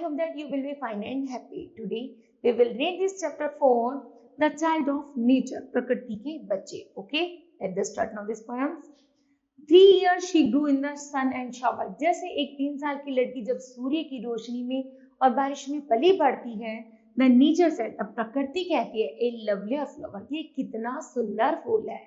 hope that you will be fine and happy. Today we will read this chapter 4, The Child of Nature, प्रकृति के बच्चे. Okay, let's start now this poem. 3 years she grew in the sun and shower. जैसे एक 3 साल की लड़की जब सूर्य की रोशनी में और बारिश में पली बढ़ती है, the nature said, अब प्रकृति कहती है, a lovely flower, ये कितना सुंदर फूल है.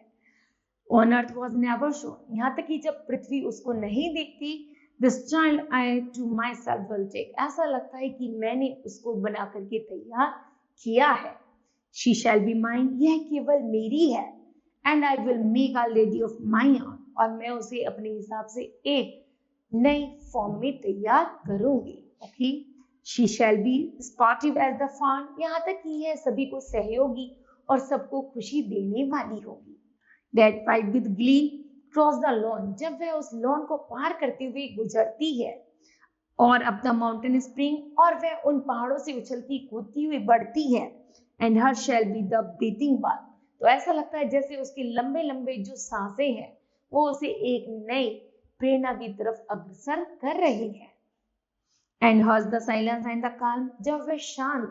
On earth was never shown, यहाँ तक कि जब पृथ्वी उसको नहीं देखती, This child I to myself will take, ऐसा लगता है कि मैंने उसको बना करके तैयार किया है. She shall be mine, यह केवल मेरी है. And I will make a lady of my own, और मैं उसे अपने हिसाब से एक नई फॉर्म में तैयार करूंगी. Okay? She shall be sportive as the fawn, यहाँ तक कि यह सभी को सहयोगी और सबको खुशी देने वाली होगी. That fight with glee cross the lawn, जब वह उस लॉन को पार करते हुए गुजरती है, और up the mountain spring, और वह उन पहाड़ों से उछलती कूदती हुई बढ़ती है. And her shall be the breathing bath, तो ऐसा लगता है जैसे उसके लंबे लंबे जो सांसें हैं वो उसे एक नई प्रेरणा की तरफ अग्रसर कर रही है. And hers the silence and the calm, जब वह शांत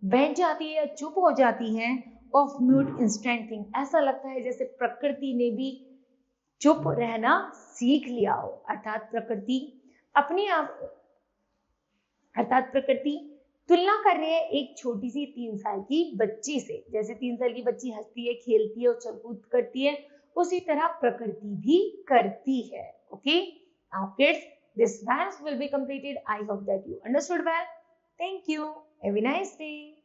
बैठ जाती है या चुप हो जाती है, of mute instant thing, ऐसा लगता है जैसे प्रकृति ने भी चुप रहना सीख लिया हो. अर्थात प्रकृति तुलना कर रही है एक छोटी सी 3 साल की बच्ची से. जैसे 3 साल की बच्ची हंसती है, खेलती है, उछल कूद करती है, उसी तरह प्रकृति भी करती है. Okay, now kids, this rhymes will be completed. I hope that you understood well. Thank you. Have a nice day.